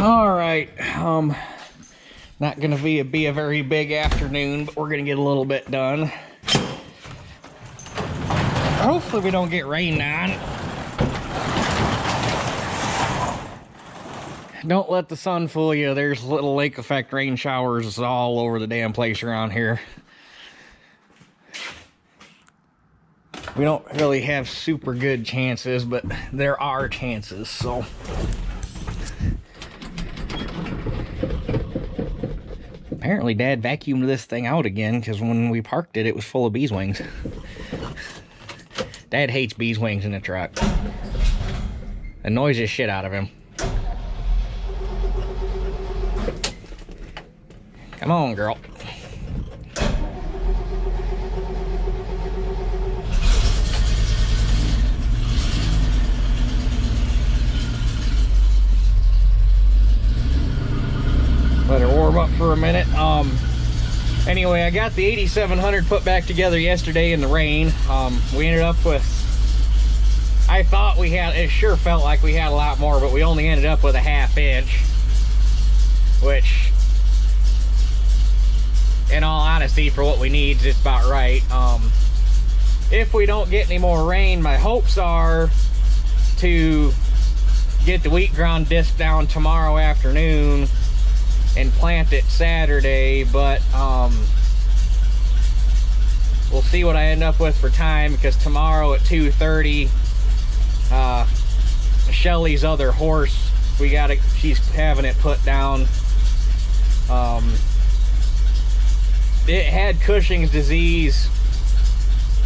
All right, not gonna be a very big afternoon, but we're gonna get a little bit done. Hopefully we don't get rained on. Don't let the sun fool you. There's little lake effect rain showers all over the damn place around here. We don't really have super good chances, but there are chances, so. Apparently Dad vacuumed this thing out again, because when we parked it, it was full of bees wings. Dad hates bees wings in the truck. Annoys the shit out of him. Come on, girl. Let her warm up for a minute. Anyway, I got the 8700 put back together yesterday in the rain. We ended up with, I thought we had, it sure felt like we had a lot more, but we only ended up with a 1/2 inch, which, in all honesty, for what we need, is about right. If we don't get any more rain, my hopes are to get the wheat ground disc down tomorrow afternoon and plant it Saturday, but we'll see what I end up with for time, because tomorrow at 2:30, Shelly's other horse, she's having it put down. It had Cushing's disease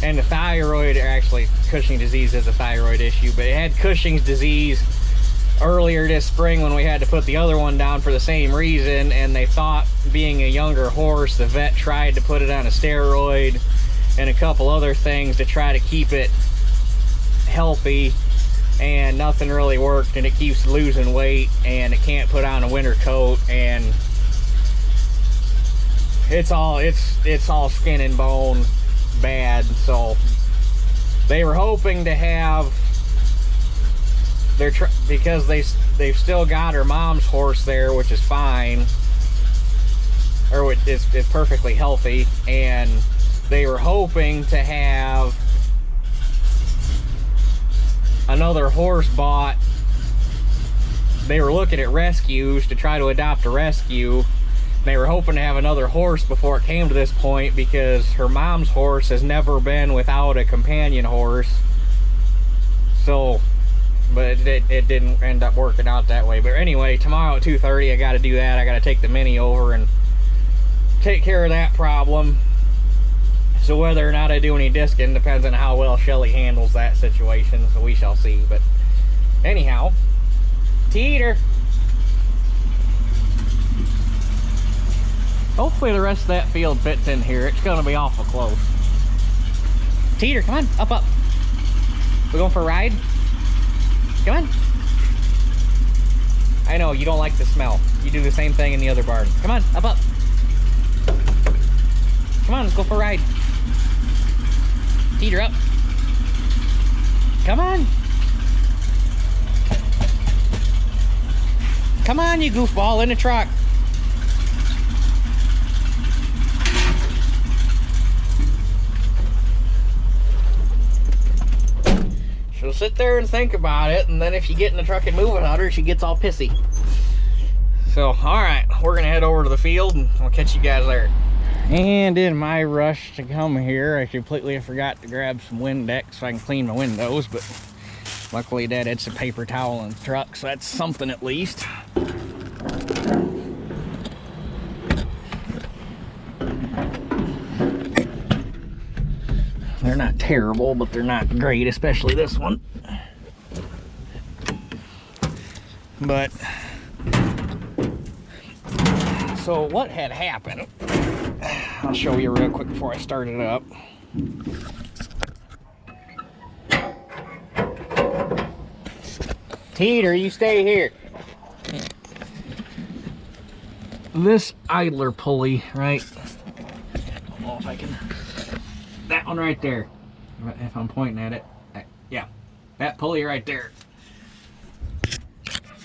and the thyroid, or actually Cushing's disease is a thyroid issue, but it had Cushing's disease earlier this spring when we had to put the other one down for the same reason, and they thought, being a younger horse, the vet tried to put it on a steroid and a couple other things to try to keep it healthy, and nothing really worked, and it keeps losing weight, and it can't put on a winter coat, and it's all skin and bone bad. So they were hoping to have because they've still got her mom's horse there, which is fine, or is perfectly healthy, and they were hoping to have another horse bought. They were looking at rescues to try to adopt a rescue. They were hoping to have another horse before it came to this point, because her mom's horse has never been without a companion horse. So, but it didn't end up working out that way. But anyway, tomorrow at 2:30, I got to do that. I got to take the Mini over and take care of that problem. So whether or not I do any discing depends on how well Shelly handles that situation. So we shall see. But anyhow, Teeter. Hopefully the rest of that field fits in here. It's going to be awful close. Teeter, come on, up. We going for a ride? Come on. I know, you don't like the smell. You do the same thing in the other barn. Come on, up. Come on, let's go for a ride. Teeter up. Come on. Come on, you goofball, in the truck. She'll sit there and think about it, and then if you get in the truck and move without her, she gets all pissy. So, alright, we're gonna head over to the field and I'll catch you guys there. And in my rush to come here, I completely forgot to grab some Windex so I can clean my windows, but luckily Dad had some paper towel in the truck, so that's something at least. They're not terrible, but they're not great, especially this one. But, so what had happened, I'll show you real quick before I start it up. Teeter, you stay here. This idler pulley, right? I don't know if I can. That one right there. If I'm pointing at it. Yeah. That pulley right there.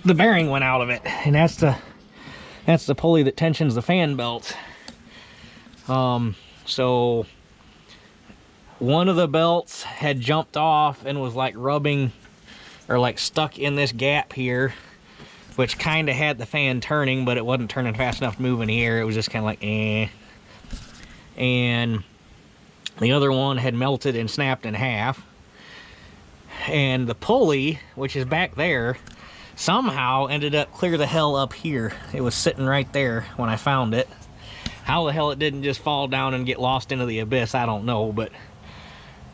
the bearing went out of it, and that's the pulley that tensions the fan belt. So one of the belts had jumped off and was like rubbing or like stuck in this gap here, which kind of had the fan turning, but it wasn't turning fast enough to move in the air. It was just kind of like eh. And the other one had melted and snapped in half. And the pulley, which is back there, somehow ended up clear the hell up here. It was sitting right there when I found it. How the hell it didn't just fall down and get lost into the abyss, I don't know. But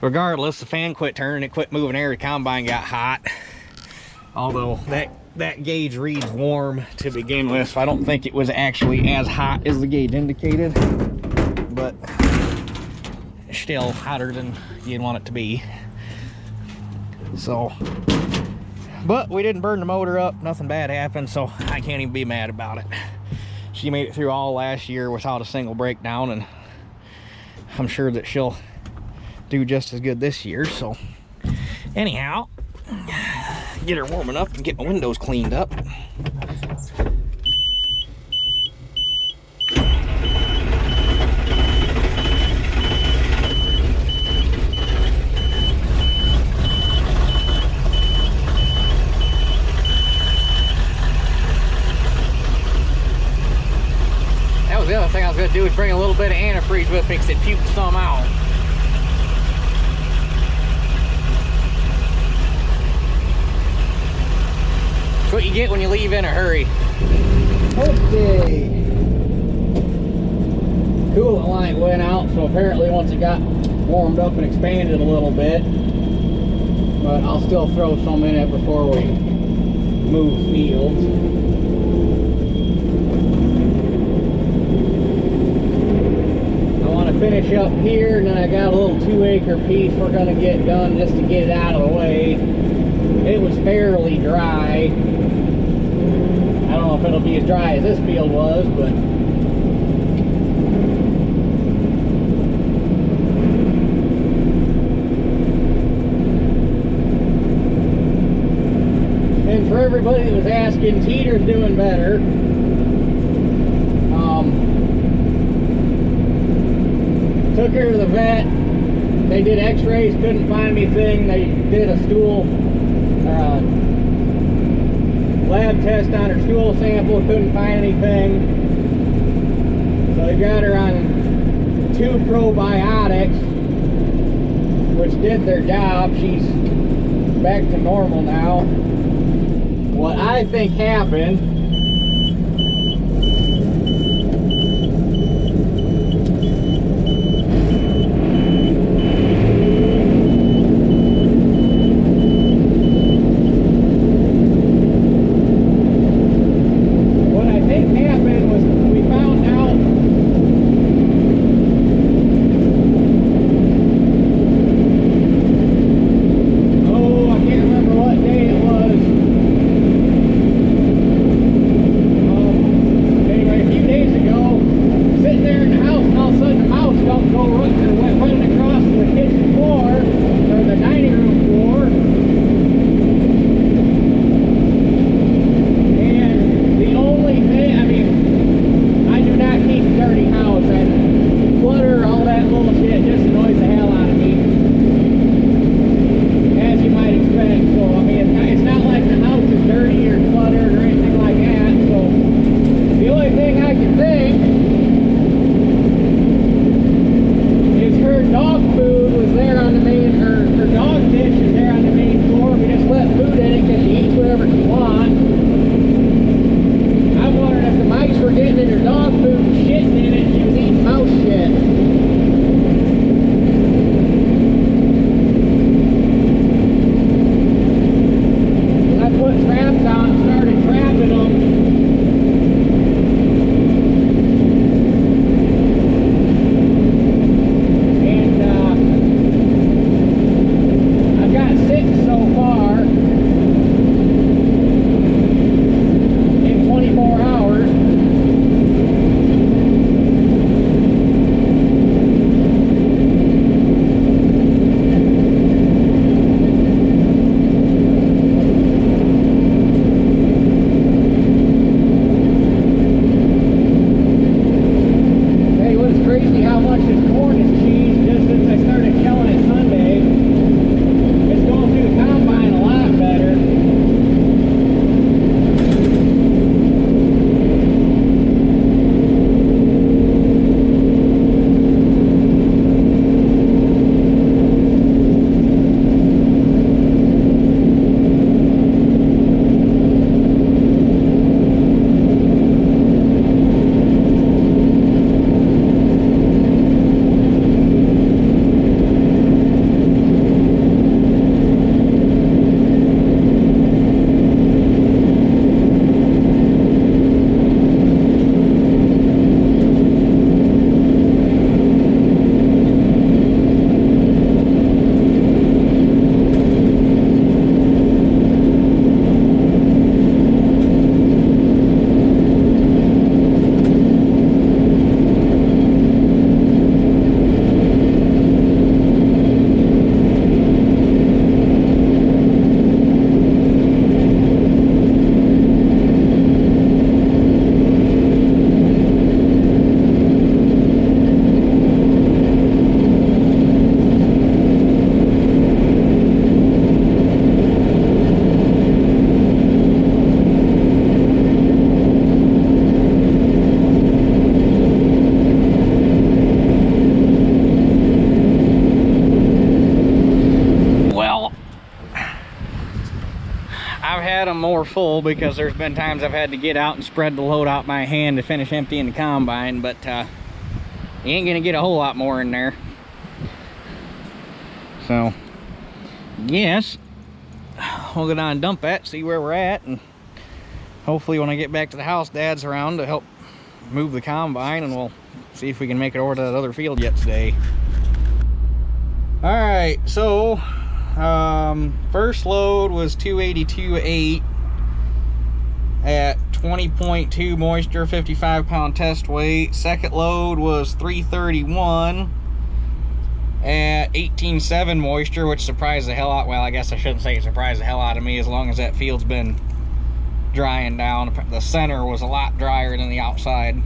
regardless, the fan quit turning, it quit moving air, the combine got hot. Although that gauge reads warm to begin with, so I don't think it was actually as hot as the gauge indicated. But still hotter than you'd want it to be. So, but we didn't burn the motor up, nothing bad happened, so I can't even be mad about it. She made it through all last year without a single breakdown, and I'm sure that she'll do just as good this year. So anyhow, get her warming up and get my windows cleaned up. The other thing I was going to do is bring a little bit of antifreeze with me because it puked some out. That's what you get when you leave in a hurry. Okay. Coolant light went out, so apparently once it got warmed up and expanded a little bit. But I'll still throw some in it before we move fields. Finish up here, and then I got a little 2-acre piece we're going to get done just to get it out of the way. It was fairly dry. I don't know if it'll be as dry as this field was, but and for everybody that was asking, Teeter's doing better. Took her to the vet. They did x-rays, couldn't find anything. They did a stool lab test on her stool sample, couldn't find anything. So they got her on 2 probiotics, which did their job. She's back to normal now. What I think happened, had them more full because there's been times I've had to get out and spread the load out by hand to finish emptying the combine, but you ain't gonna get a whole lot more in there. So yes, we'll go down and dump that, see where we're at, and hopefully when I get back to the house, Dad's around to help move the combine, and we'll see if we can make it over to that other field yet today. All right, so first load was 282.8 at 20.2 moisture, 55 pound test weight. Second load was 331 at 18.7 moisture, which surprised the hell out. Well, I guess I shouldn't say it surprised the hell out of me, as long as that field's been drying down. The center was a lot drier than the outside.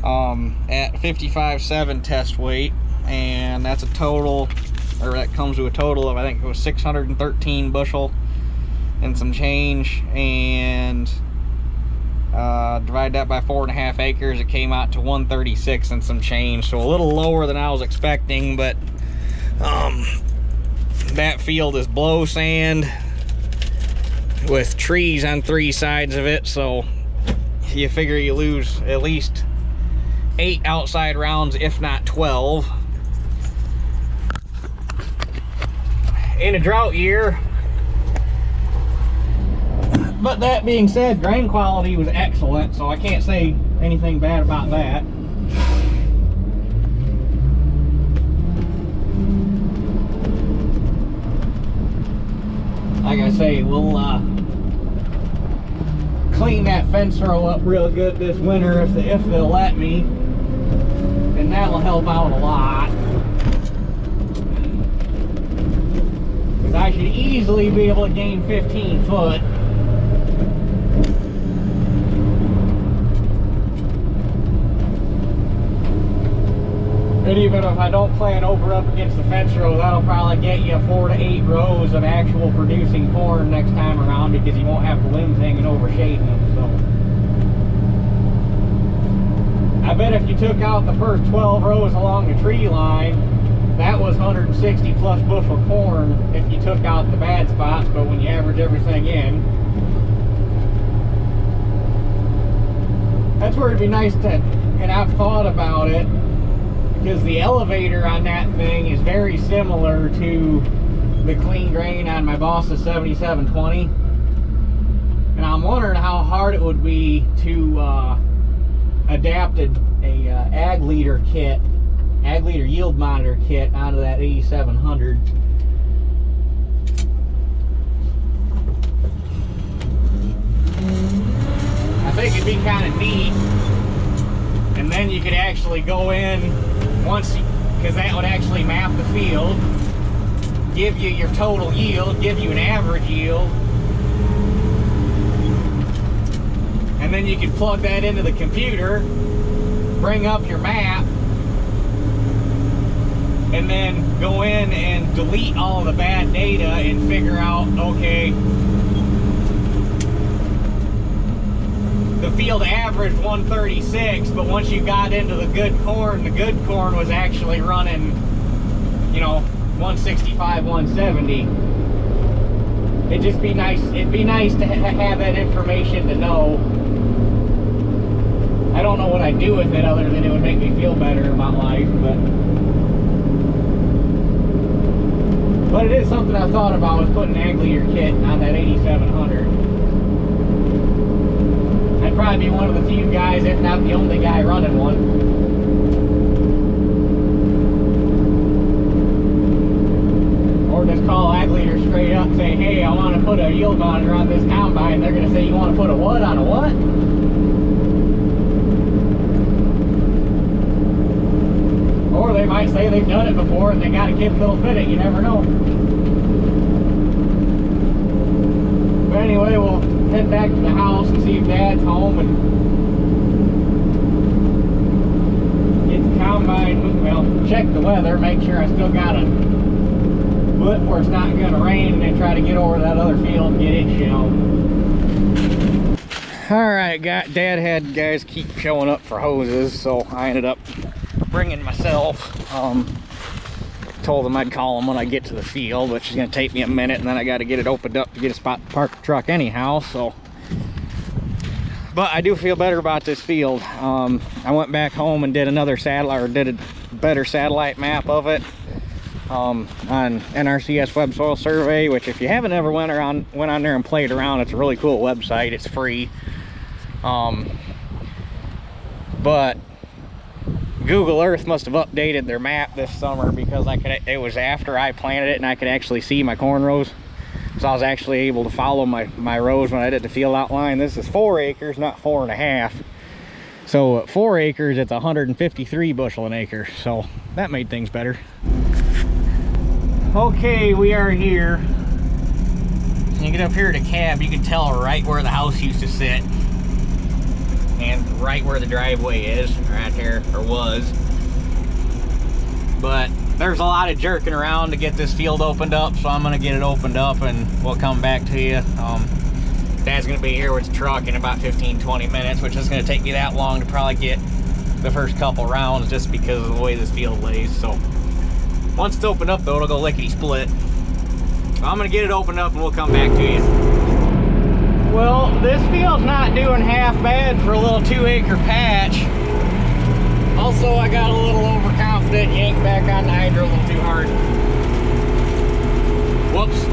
At 55.7 test weight, and that's a total, or that comes to a total of, I think it was 613 bushel and some change, and divide that by 4.5 acres, it came out to 136 and some change, so a little lower than I was expecting. But that field is blow sand with trees on 3 sides of it, so you figure you lose at least 8 outside rounds, if not 12. In a drought year. But that being said, grain quality was excellent, so I can't say anything bad about that. Like I say, we'll clean that fence row up real good this winter if they'll let me, and that'll help out a lot. Because I should easily be able to gain 15 foot. And even if I don't plan over up against the fence row, that'll probably get you 4 to 8 rows of actual producing corn next time around, because you won't have the limbs hanging over shading them. So I bet if you took out the first 12 rows along the tree line, that was 160 plus bushel corn if you took out the bad spots. But when you average everything in, that's where it'd be nice to, and I've thought about it, because the elevator on that thing is very similar to the clean grain on my Boss's 7720, and I'm wondering how hard it would be to adapt a ag leader yield monitor kit onto that 8700. I think it'd be kind of neat, and then you could actually go in once, because that would actually map the field, give you your total yield, give you an average yield, and then you could plug that into the computer, bring up your map, and then go in and delete all of the bad data and figure out, okay, the field averaged 136, but once you got into the good corn was actually running, you know, 165, 170. It'd just be nice, it'd be nice to have that information to know. I don't know what I'd do with it other than it would make me feel better about life, but it is something I thought about, was putting an ag leader kit on that 8700. I'd probably be one of the few guys, if not the only guy, running one. Or just call ag leader straight up and say, hey, I want to put a yield monitor on this combine. They're going to say, you want to put a what on a what? Or they might say they've done it before and they got a kid that'll fit it. You never know. But anyway, we'll head back to the house and see if Dad's home and get the combine, well, check the weather, make sure I still got a foot where it's not going to rain, and then try to get over that other field and get it shown. Alright, Dad had guys keep showing up for hoses, so I ended up bringing myself. told them I'd call them when I get to the field, which is going to take me a minute, and then I got to get it opened up to get a spot to park the truck anyhow. So, but I do feel better about this field. I went back home and did another satellite, or did a better satellite map of it on NRCS Web Soil Survey, which if you haven't ever went on there and played around, it's a really cool website. It's free. But Google Earth must have updated their map this summer, because it was after I planted it and I could actually see my corn rows. So I was actually able to follow my rows when I did the field outline. This is 4 acres, not 4.5. So at 4 acres, it's 153 bushel an acre. So that made things better. Okay, we are here. You get up here to cab, you can tell right where the house used to sit. And right where the driveway is, right here, or was. But there's a lot of jerking around to get this field opened up, so I'm gonna get it opened up and we'll come back to you. Dad's gonna be here with the truck in about 15-20 minutes, which is gonna take me that long to probably get the first couple rounds, just because of the way this field lays. So once it's opened up though, it'll go lickety split. So I'm gonna get it opened up and we'll come back to you. Well, this field's not doing half bad for a little 2-acre patch. Also, I got a little overconfident, yanked back on the hydro a little too hard. Whoops.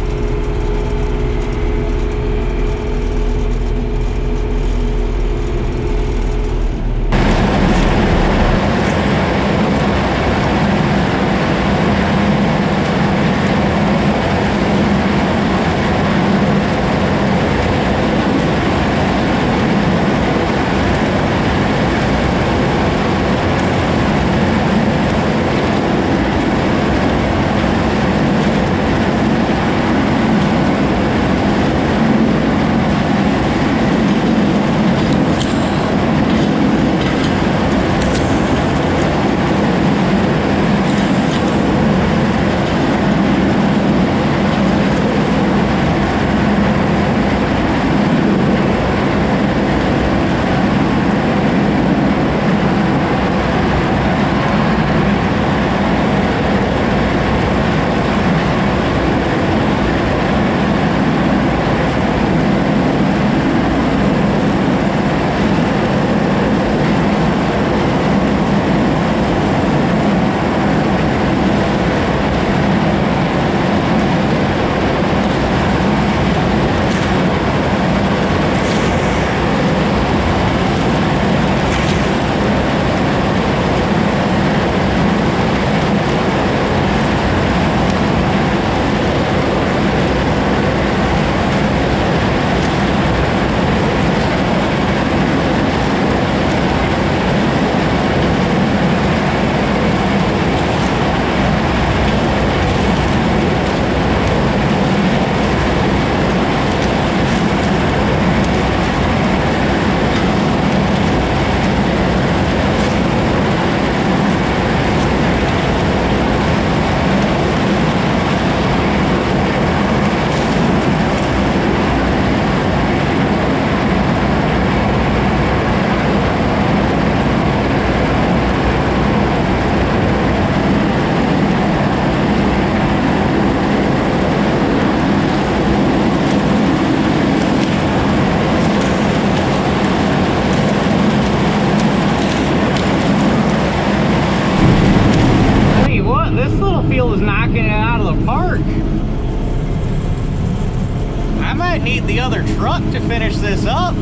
Need the other truck to finish this up,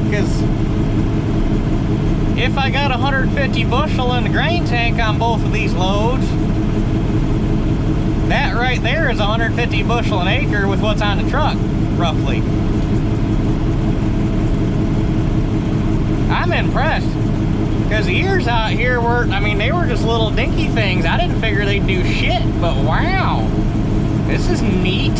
because if I got 150 bushel in the grain tank on both of these loads, that right there is 150 bushel an acre with what's on the truck, roughly. I'm impressed, because the ears out here were, I mean, they were just little dinky things. I didn't figure they'd do shit, but wow. This is neat.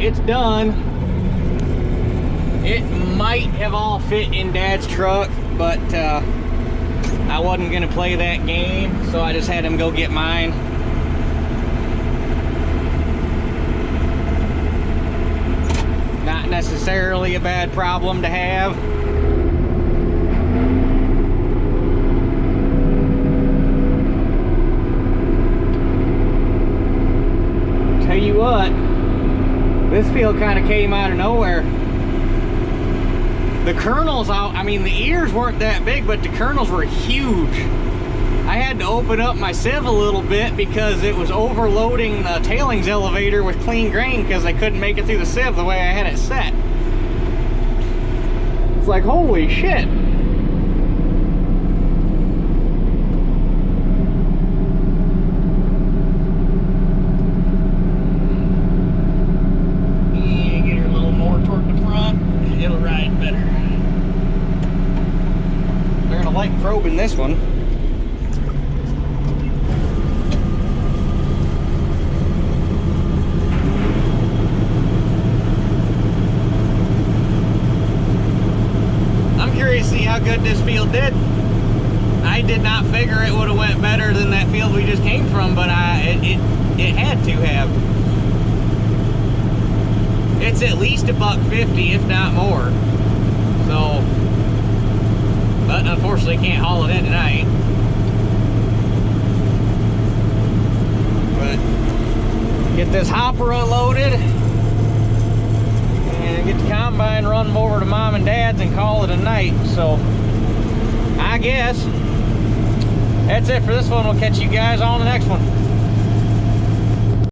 it's done. It might have all fit in Dad's truck, but I wasn't gonna play that game, so I just had him go get mine. Not necessarily a bad problem to have. Tell you what, this field kind of came out of nowhere. The kernels out, I mean, the ears weren't that big, but the kernels were huge. I had to open up my sieve a little bit because it was overloading the tailings elevator with clean grain because I couldn't make it through the sieve the way I had it set. It's like, holy shit. Yeah, get her a little more toward the front. It'll ride better. They're gonna like probing this one. I'm curious to see how good this field did. I did not figure it would have went better than that field we just came from, but it had to have. It's at least $1.50, if not more. So, but unfortunately can't haul it in tonight. But get this hopper unloaded and get the combine, run them over to Mom and Dad's and call it a night. So I guess that's it for this one. We'll catch you guys on the next one.